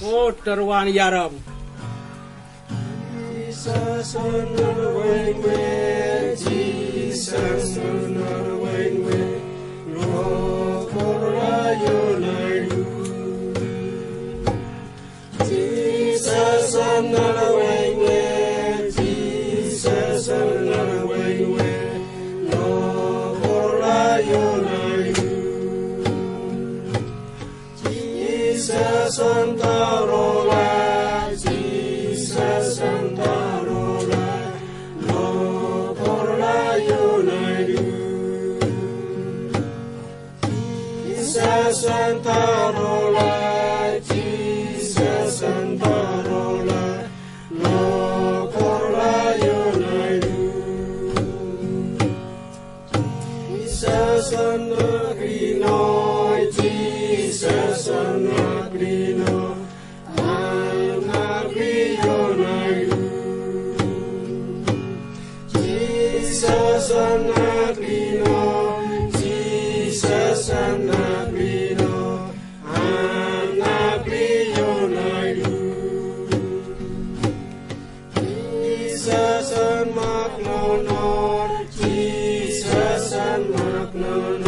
Oh, terwan yaram. Jesus on the way, Jesus on the way, Lord, for you, Jesus on the way, Jesus on the way, Lord, for you, Jesus on the road, Jesus on the road, Lord, for you, Jesus on the road, Jesus on the road, Lord, for you, Jesus on the green, Jesus on the green, I'm not green, Jesus on the green, Jesus on the green, I'm not green, Jesus on the green, Jesus on the green.